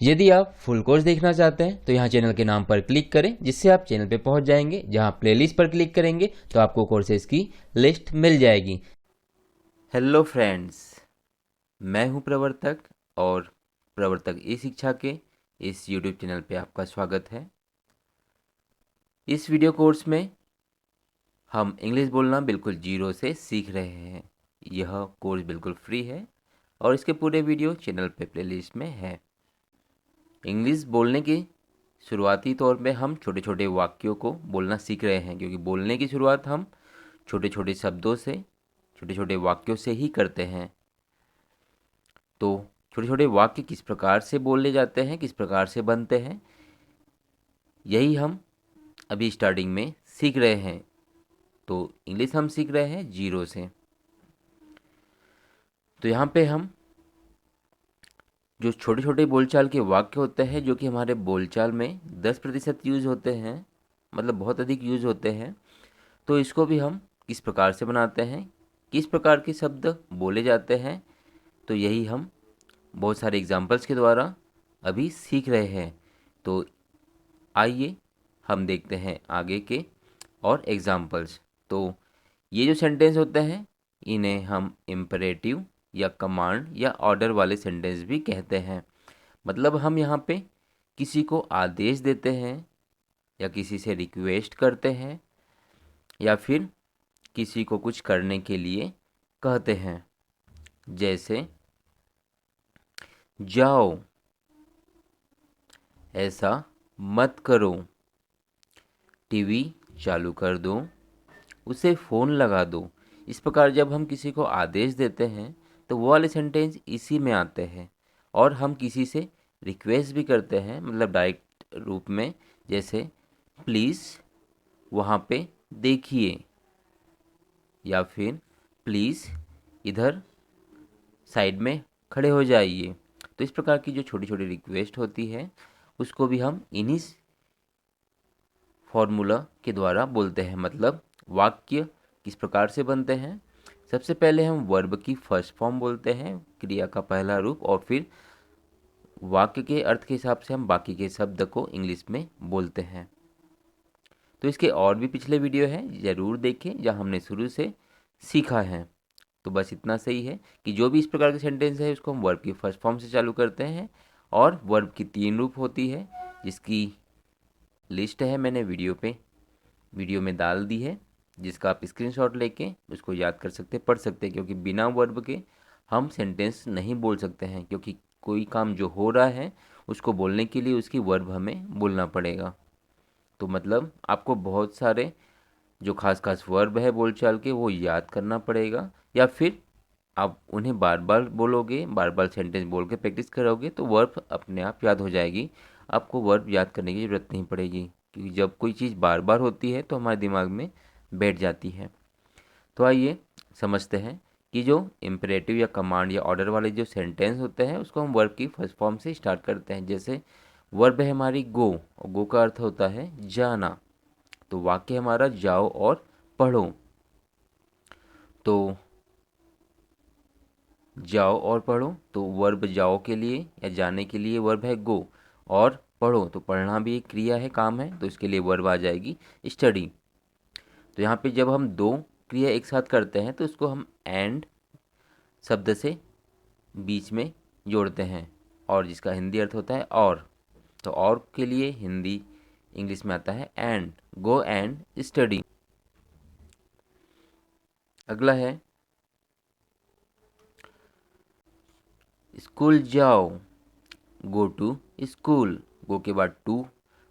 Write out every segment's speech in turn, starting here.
यदि आप full course देखना चाहते हैं तो यहाँ चैनल के नाम पर क्लिक करें, जिससे आप चैनल पे पहुंच जाएंगे। जहां प्लेलिस्ट पर क्लिक करेंगे तो आपको कोर्सेज की लिस्ट मिल जाएगी। हेलो फ्रेंड्स, मैं हूं प्रवर्तक और प्रवर्तक ई शिक्षा के इस यूट्यूब चैनल पे आपका स्वागत है। इस वीडियो कोर्स में हम इंग्लिश बोलना बिल्कुल जीरो से सीख रहे हैं। यह कोर्स बिल्कुल फ्री है और इसके पूरे वीडियो चैनल पे प्लेलिस्ट में है। इंग्लिश बोलने की शुरुआती तौर पे हम छोटे छोटे वाक्यों को बोलना सीख रहे हैं, क्योंकि बोलने की शुरुआत हम छोटे छोटे शब्दों से, छोटे छोटे वाक्यों से ही करते हैं। तो छोटे छोटे वाक्य किस प्रकार से बोले जाते हैं, किस प्रकार से बनते हैं, यही हम अभी स्टार्टिंग में सीख रहे हैं। तो इंग्लिश हम सीख रहे हैं जीरो से। तो यहाँ पे हम जो छोटे छोटे बोलचाल के वाक्य होते हैं, जो कि हमारे बोलचाल में 10% यूज होते हैं, मतलब बहुत अधिक यूज होते हैं, तो इसको भी हम किस प्रकार से बनाते हैं, किस प्रकार के शब्द बोले जाते हैं, तो यही हम बहुत सारे एग्जाम्पल्स के द्वारा अभी सीख रहे हैं। तो आइए हम देखते हैं आगे के और एग्जाम्पल्स। तो ये जो सेंटेंस होते हैं, इन्हें हम इम्परेटिव या कमांड या ऑर्डर वाले सेंटेंस भी कहते हैं। मतलब हम यहाँ पे किसी को आदेश देते हैं या किसी से रिक्वेस्ट करते हैं या फिर किसी को कुछ करने के लिए कहते हैं। जैसे जाओ, ऐसा मत करो, टीवी चालू कर दो, उसे फ़ोन लगा दो। इस प्रकार जब हम किसी को आदेश देते हैं तो वो वाले सेंटेंस इसी में आते हैं। और हम किसी से रिक्वेस्ट भी करते हैं, मतलब डायरेक्ट रूप में, जैसे प्लीज़ वहाँ पे देखिए, या फिर प्लीज़ इधर साइड में खड़े हो जाइए। तो इस प्रकार की जो छोटी छोटी रिक्वेस्ट होती है, उसको भी हम इन्हीं फॉर्मूला के द्वारा बोलते हैं। मतलब वाक्य किस प्रकार से बनते हैं, सबसे पहले हम वर्ब की फर्स्ट फॉर्म बोलते हैं, क्रिया का पहला रूप, और फिर वाक्य के अर्थ के हिसाब से हम बाकी के शब्द को इंग्लिश में बोलते हैं। तो इसके और भी पिछले वीडियो हैं, ज़रूर देखें, जहां हमने शुरू से सीखा है। तो बस इतना सही है कि जो भी इस प्रकार के सेंटेंस है उसको हम वर्ब की फर्स्ट फॉर्म से चालू करते हैं। और वर्ब की 3 रूप होती है, जिसकी लिस्ट है मैंने वीडियो में डाल दी है, जिसका आप स्क्रीनशॉट लेके उसको याद कर सकते, पढ़ सकते हैं। क्योंकि बिना वर्ब के हम सेंटेंस नहीं बोल सकते हैं, क्योंकि कोई काम जो हो रहा है उसको बोलने के लिए उसकी वर्ब हमें बोलना पड़ेगा। तो मतलब आपको बहुत सारे जो खास खास वर्ब है बोलचाल के, वो याद करना पड़ेगा, या फिर आप उन्हें बार बार बोलोगे, बार बार सेंटेंस बोल के प्रैक्टिस करोगे तो वर्ब अपने आप याद हो जाएगी। आपको वर्ब याद करने की ज़रूरत नहीं पड़ेगी, क्योंकि जब कोई चीज़ बार बार होती है तो हमारे दिमाग में बैठ जाती है। तो आइए समझते हैं कि जो इम्परेटिव या कमांड या ऑर्डर वाले जो सेंटेंस होते हैं, उसको हम वर्ब की फर्स्ट फॉर्म से स्टार्ट करते हैं। जैसे वर्ब है हमारी गो, और गो का अर्थ होता है जाना। तो वाक्य हमारा जाओ और पढ़ो। तो जाओ और पढ़ो, तो वर्ब जाओ के लिए या जाने के लिए वर्ब है गो, और पढ़ो तो पढ़ना भी एक क्रिया है, काम है, तो इसके लिए वर्ब आ जाएगी स्टडी। तो यहाँ पे जब हम दो क्रिया एक साथ करते हैं तो उसको हम एंड शब्द से बीच में जोड़ते हैं, और जिसका हिंदी अर्थ होता है और। तो और के लिए हिंदी इंग्लिश में आता है एंड, गो एंड स्टडी। अगला है स्कूल जाओ, गो टू स्कूल। गो के बाद टू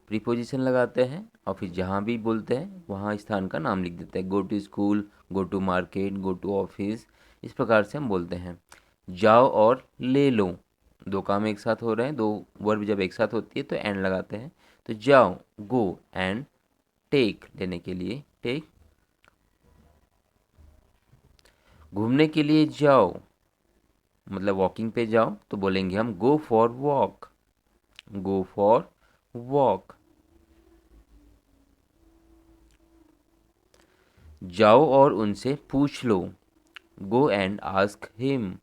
प्रीपोजिशन लगाते हैं, और फिर जहाँ भी बोलते हैं वहाँ स्थान का नाम लिख देते हैं। Go to school, go to market, go to office, इस प्रकार से हम बोलते हैं। जाओ और ले लो, दो काम एक साथ हो रहे हैं, दो वर्ब जब एक साथ होती है तो एंड लगाते हैं। तो जाओ, गो एंड टेक, लेने के लिए टेक। घूमने के लिए जाओ, मतलब वॉकिंग पे जाओ, तो बोलेंगे हम go for walk, go for walk. जाओ और उनसे पूछ लो, गो एंड आस्क हिम।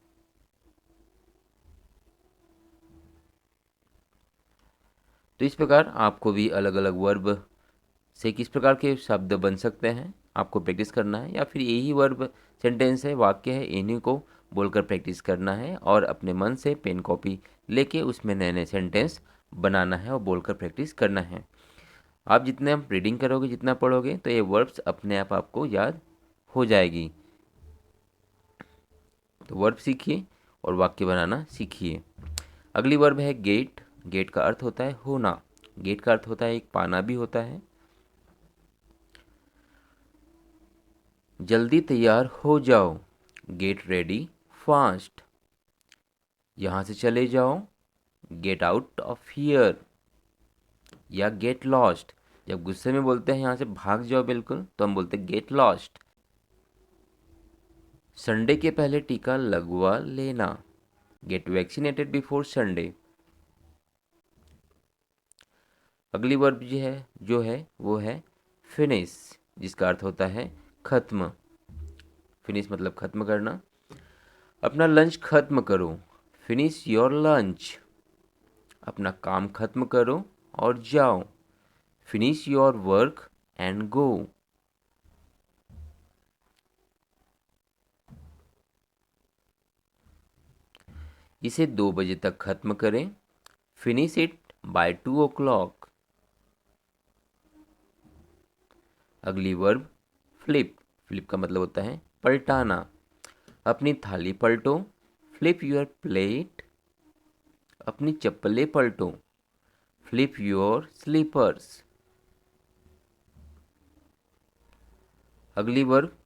तो इस प्रकार आपको भी अलग अलग वर्ब से किस प्रकार के शब्द बन सकते हैं आपको प्रैक्टिस करना है, या फिर यही वर्ब सेंटेंस है, वाक्य है, इन्हीं को बोलकर प्रैक्टिस करना है और अपने मन से पेन कॉपी लेके उसमें नए नए सेंटेंस बनाना है और बोलकर प्रैक्टिस करना है। आप जितने आप रीडिंग करोगे, जितना पढ़ोगे, तो ये वर्ब्स अपने आप आपको याद हो जाएगी। तो वर्ब सीखिए और वाक्य बनाना सीखिए। अगली वर्ब है गेट। गेट का अर्थ होता है होना। गेट का अर्थ होता है एक पाना भी होता है। जल्दी तैयार हो जाओ, गेट रेडी फास्ट। यहाँ से चले जाओ, गेट आउट ऑफ हियर। या गेट लॉस्ट, जब गुस्से में बोलते हैं यहाँ से भाग जाओ बिल्कुल, तो हम बोलते हैं गेट लॉस्ट। संडे के पहले टीका लगवा लेना, गेट वैक्सीनेटेड बिफोर संडे। अगली वर्ब जो है वो है फिनिश, जिसका अर्थ होता है खत्म। फिनिश मतलब खत्म करना। अपना लंच खत्म करो, फिनिश योर लंच। अपना काम खत्म करो और जाओ, finish your work and go. इसे 2 बजे तक खत्म करें, फिनिश इट बाय 2 o'clock। अगली वर्ब फ्लिप। फ्लिप का मतलब होता है पलटाना। अपनी थाली पलटो, फ्लिप योर प्लेट। अपनी चप्पलें पलटो, फ्लिप योर स्लीपर्स। अगली वर्ब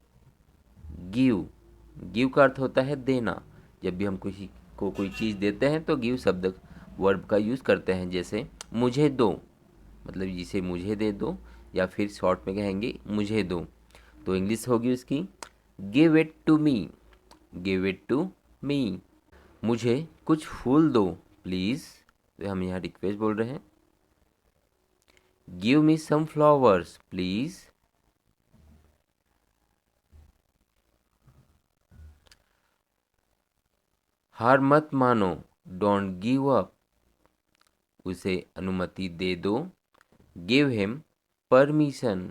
गिव। गिव का अर्थ होता है देना। जब भी हम किसी को कोई चीज़ देते हैं तो गिव शब्द वर्ब का यूज़ करते हैं। जैसे मुझे दो, मतलब जिसे मुझे दे दो, या फिर शॉर्ट में कहेंगे मुझे दो। तो इंग्लिश होगी उसकी give it to me. Give it to me. मुझे कुछ फूल दो प्लीज़, तो हम यहाँ रिक्वेस्ट बोल रहे हैं। Give me some flowers please. हार मत मानो, डोंट गिव अप। उसे अनुमति दे दो, गिव हिम परमिशन।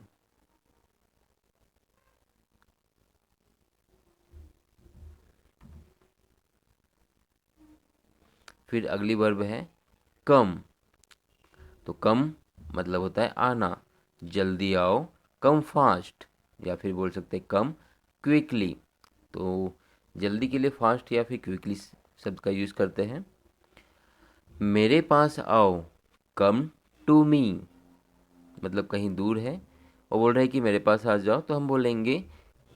फिर अगली वर्ब है कम। तो कम मतलब होता है आना, जल्दी आओ, कम फास्ट। या फिर बोल सकते हैं कम क्विकली। तो जल्दी के लिए फास्ट या फिर क्विकली शब्द का यूज़ करते हैं। मेरे पास आओ, कम टू मी, मतलब कहीं दूर है और बोल रहा है कि मेरे पास आ जाओ, तो हम बोलेंगे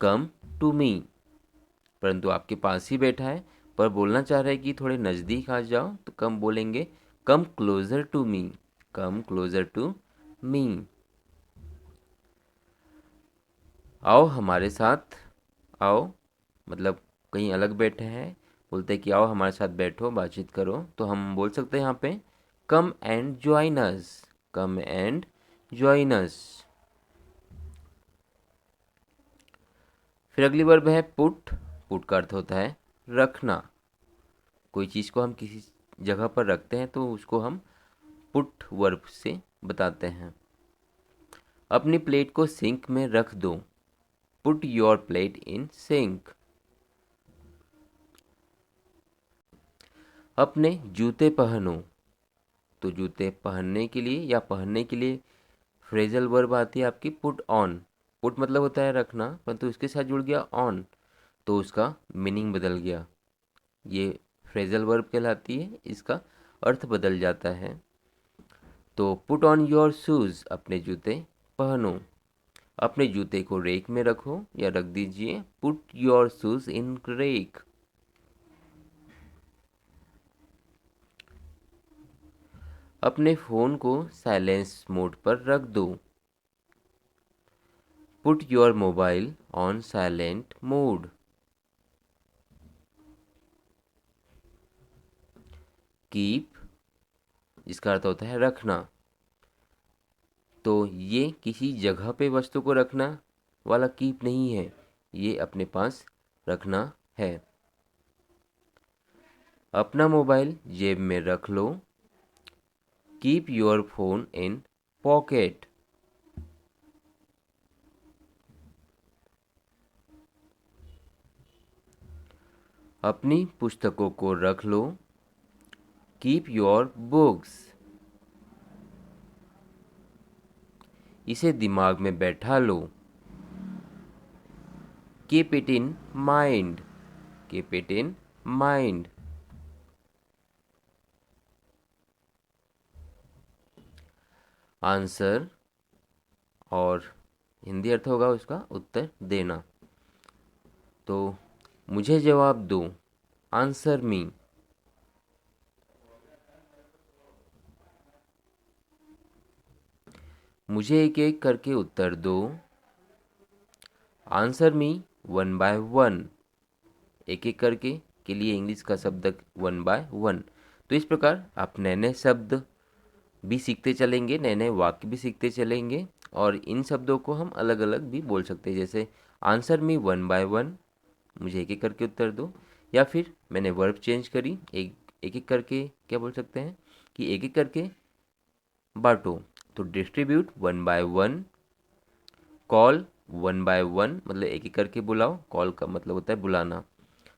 कम टू मी। परंतु आपके पास ही बैठा है पर बोलना चाह रहा है कि थोड़े नज़दीक आ जाओ, तो कम बोलेंगे come closer to me. Come closer to me. आओ हमारे साथ। आओ मतलब कहीं अलग बैठे हैं, बोलते हैं कि आओ हमारे साथ बैठो, बातचीत करो, तो हम बोल सकते हैं यहाँ पे come and join us. Come and join us. फिर अगली वर्ब है पुट। पुट का अर्थ होता है रखना। कोई चीज़ को हम किसी जगह पर रखते हैं तो उसको हम पुट वर्ब से बताते हैं। अपनी प्लेट को सिंक में रख दो, put your plate in sync. अपने जूते पहनो। तो जूते पहनने के लिए या पहनने के लिए फ्रेजल वर्ब आती है आपकी पुट ऑन। पुट मतलब होता है रखना, परंतु इसके साथ जुड़ गया ऑन, तो उसका मीनिंग बदल गया। ये फ्रेजल वर्ब कहलाती है, इसका अर्थ बदल जाता है। तो पुट ऑन योर शूज़, अपने जूते पहनो। अपने जूते को रेक में रखो या रख दीजिए, put your shoes in rack. अपने फ़ोन को साइलेंस मोड पर रख दो, put your mobile on silent mode. Keep, जिसका अर्थ होता है रखना। तो ये किसी जगह पे वस्तु को रखना वाला कीप नहीं है, ये अपने पास रखना है। अपना मोबाइल जेब में रख लो, keep your phone in pocket. अपनी पुस्तकों को रख लो। Keep your books. इसे दिमाग में बैठा लो। Keep it in mind. Keep it in mind. Answer, और हिंदी अर्थ होगा उसका उत्तर देना। तो मुझे जवाब दो। Answer me. मुझे एक एक करके उत्तर दो। Answer me one by one. एक एक करके के लिए इंग्लिश का शब्द वन बाय वन। तो इस प्रकार आप नए नए शब्द भी सीखते चलेंगे, नए नए वाक्य भी सीखते चलेंगे, और इन शब्दों को हम अलग अलग भी बोल सकते हैं। जैसे answer me one by one, मुझे एक एक करके उत्तर दो। या फिर मैंने वर्ब चेंज करी, एक एक करके क्या बोल सकते हैं कि एक एक करके बांटो। तो distribute one by one. Call one by one, मतलब एक एक करके बुलाओ। कॉल का मतलब होता है बुलाना।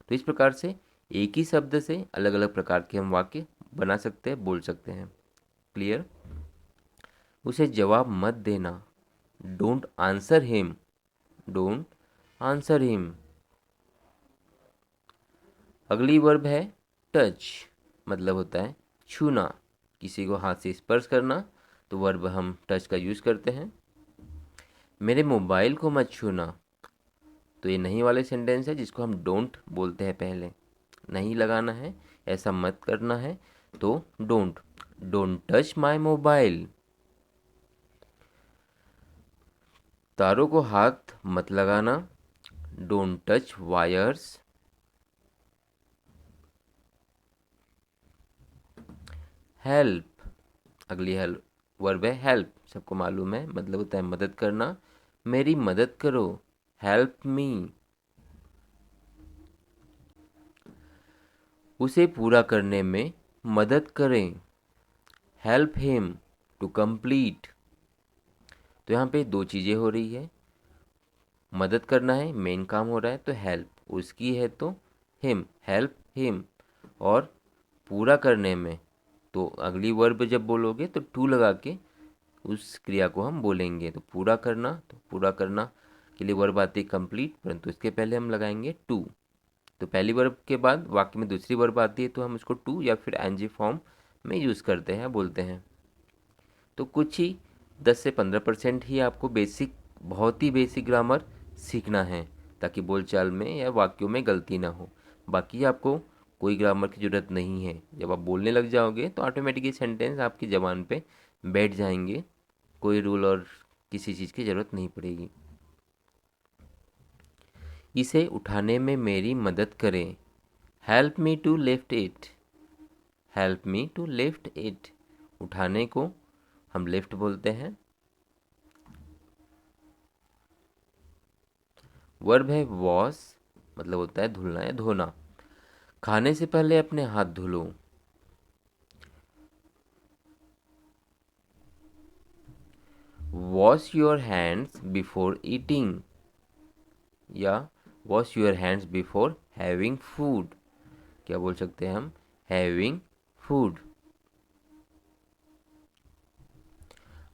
तो इस प्रकार से एक ही शब्द से अलग अलग प्रकार के हम वाक्य बना सकते हैं, बोल सकते हैं। क्लियर? उसे जवाब मत देना। Don't answer him. Don't answer him. अगली वर्ब है टच, मतलब होता है छूना, किसी को हाथ से स्पर्श करना। तो वर्ब हम टच का यूज़ करते हैं। मेरे मोबाइल को मत छूना, तो ये नहीं वाले सेंटेंस है जिसको हम डोंट बोलते हैं। पहले नहीं लगाना है, ऐसा मत करना है। तो don't, don't touch my mobile. तारों को हाथ मत लगाना। Don't touch wires. हेल्प, अगली हेल्प वर्ब है हेल्प, सबको मालूम है, मतलब होता है मदद करना। मेरी मदद करो। Help me. उसे पूरा करने में मदद करें। Help him to complete. तो यहाँ पे दो चीज़ें हो रही है। मदद करना है, मेन काम हो रहा है, तो हेल्प उसकी है, तो हिम, हेल्प हिम। और पूरा करने में, तो अगली वर्ब जब बोलोगे तो टू लगा के उस क्रिया को हम बोलेंगे। तो पूरा करना, तो पूरा करना के लिए वर्ब आती है कंप्लीट, परंतु इसके पहले हम लगाएंगे टू। तो पहली वर्ब के बाद वाक्य में दूसरी वर्ब आती है, तो हम उसको टू या फिर एनजी फॉर्म में यूज़ करते हैं, बोलते हैं। तो कुछ ही 10 से 15% ही आपको बेसिक, बहुत ही बेसिक ग्रामर सीखना है, ताकि बोलचाल में या वाक्यों में गलती ना हो। बाकी आपको कोई ग्रामर की ज़रूरत नहीं है। जब आप बोलने लग जाओगे तो ऑटोमेटिकली सेंटेंस आपकी ज़बान पे बैठ जाएंगे। कोई रूल और किसी चीज़ की ज़रूरत नहीं पड़ेगी। इसे उठाने में मेरी मदद करें। Help me to lift it. Help me to lift it. उठाने को हम लिफ्ट बोलते हैं। वर्ब है वॉश, मतलब होता है धुलना या धोना। खाने से पहले अपने हाथ धुलो। Wash your hands before eating, या wash your hands before having food. क्या बोल सकते हैं हम? Having food.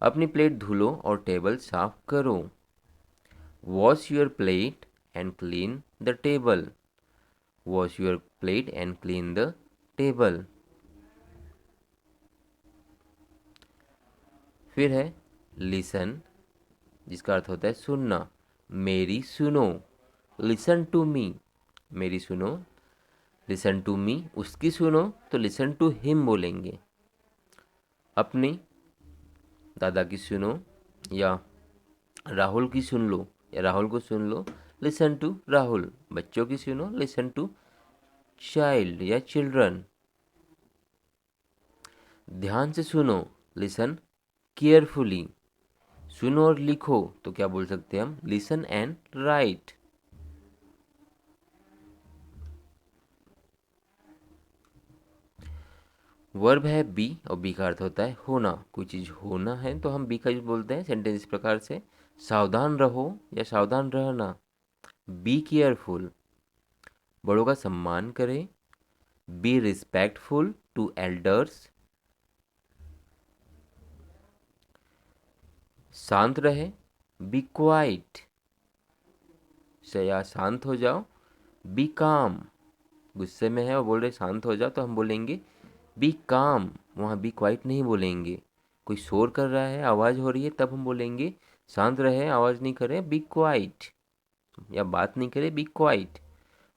अपनी प्लेट धुलो और टेबल साफ करो। Wash your plate and clean the table. Wash your plate and clean the table. फिर है लिसन, जिसका अर्थ होता है सुनना। मेरी सुनो। Listen to me. मेरी सुनो, लिसन टू मी। उसकी सुनो तो लिसन टू हिम बोलेंगे। अपनी दादा की सुनो, या राहुल की सुन लो, या राहुल को सुन लो। Listen to Rahul. बच्चों की सुनो, लिसन टू चाइल्ड या चिल्ड्रन। ध्यान से सुनो, लिसन केयरफुली। सुनो और लिखो, तो क्या बोल सकते हैं हम? Listen and right. वर्ब है बी और बी का अर्थ होता है होना। कोई चीज़ होना है तो हम बी का यूज बोलते हैं। सेंटेंस इस प्रकार से, सावधान रहो या सावधान रहना, बी केयरफुल। बड़ों का सम्मान करें, बी रिस्पेक्टफुल टू एल्डर्स। शांत रहे, बी क्वाइट। या शांत हो जाओ, बी काम। गुस्से में है और बोल रहे शांत हो जाओ तो हम बोलेंगे बी काम, वहाँ बी क्वाइट नहीं बोलेंगे। कोई शोर कर रहा है, आवाज़ हो रही है, तब हम बोलेंगे शांत रहे, आवाज़ नहीं करे, बी क्वाइट। या बात नहीं करे, बी क्वाइट।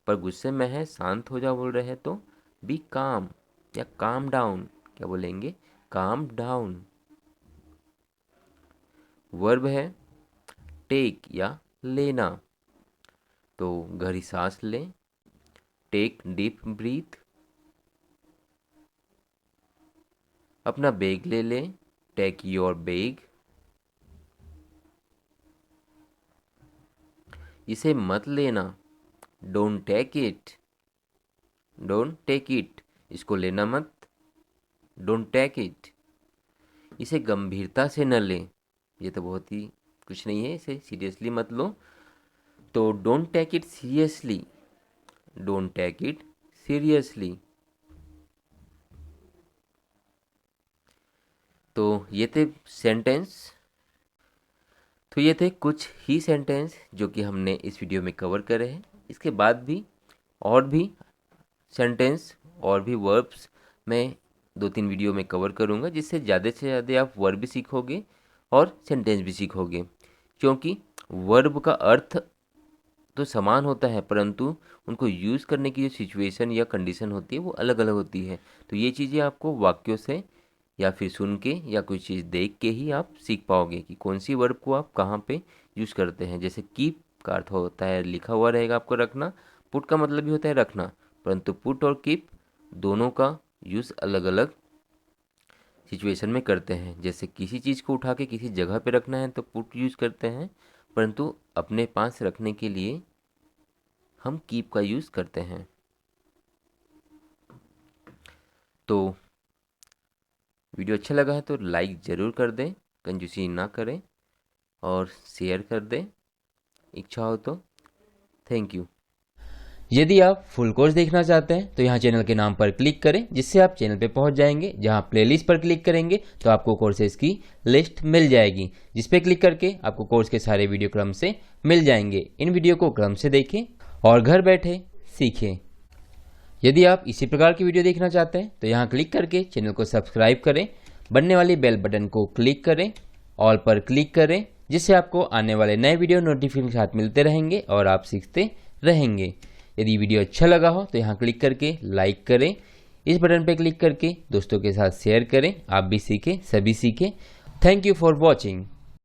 पर गुस्से में है, शांत हो जाओ बोल रहे हैं तो बी काम या काम डाउन। क्या बोलेंगे? Calm down. वर्ब है टेक या लेना, तो गहरी सांस लें, टेक डीप ब्रीथ। अपना बैग ले लें, टेक योर बैग। इसे मत लेना, don't take it. Don't take it, इसको लेना मत, डोंट टेक इट। इसे गंभीरता से न लें, ये तो बहुत ही कुछ नहीं है, इसे सीरियसली मत लो, तो don't take it seriously. Don't take it seriously. तो ये थे सेंटेंस। तो ये थे कुछ ही सेंटेंस जो कि हमने इस वीडियो में कवर करे हैं। इसके बाद भी और भी सेंटेंस और भी वर्ब्स मैं 2-3 वीडियो में कवर करूँगा, जिससे ज़्यादा से ज़्यादा आप वर्ब भी सीखोगे और सेंटेंस भी सीखोगे। क्योंकि वर्ब का अर्थ तो समान होता है, परंतु उनको यूज़ करने की जो सिचुएशन या कंडीशन होती है वो अलग अलग होती है। तो ये चीज़ें आपको वाक्यों से या फिर सुन के या कोई चीज़ देख के ही आप सीख पाओगे कि कौन सी वर्ब को आप कहाँ पे यूज़ करते हैं। जैसे कीप का अर्थ होता है लिखा हुआ रहेगा आपको रखना, पुट का मतलब भी होता है रखना, परंतु पुट और कीप दोनों का यूज़ अलग अलग सिचुएशन में करते हैं। जैसे किसी चीज़ को उठा के किसी जगह पे रखना है तो पुट यूज़ करते हैं, परंतु अपने पास रखने के लिए हम कीप का यूज़ करते हैं। तो वीडियो अच्छा लगा है तो लाइक ज़रूर कर दें, कंजूसी ना करें, और शेयर कर दें इच्छा हो तो। Thank you. यदि आप फुल कोर्स देखना चाहते हैं तो यहाँ चैनल के नाम पर क्लिक करें, जिससे आप चैनल पे पहुँच जाएंगे। जहाँ प्लेलिस्ट पर क्लिक करेंगे तो आपको कोर्सेज की लिस्ट मिल जाएगी, जिस पे क्लिक करके आपको कोर्स के सारे वीडियो क्रम से मिल जाएंगे। इन वीडियो को क्रम से देखें और घर बैठे सीखें। यदि आप इसी प्रकार की वीडियो देखना चाहते हैं तो यहाँ क्लिक करके चैनल को सब्सक्राइब करें, बनने वाली बेल बटन को क्लिक करें, ऑल पर क्लिक करें, जिससे आपको आने वाले नए वीडियो नोटिफिकेशन के साथ मिलते रहेंगे और आप सीखते रहेंगे। यदि वीडियो अच्छा लगा हो तो यहाँ क्लिक करके लाइक करें, इस बटन पर क्लिक करके दोस्तों के साथ शेयर करें। आप भी सीखें, सभी सीखें। Thank you for watching.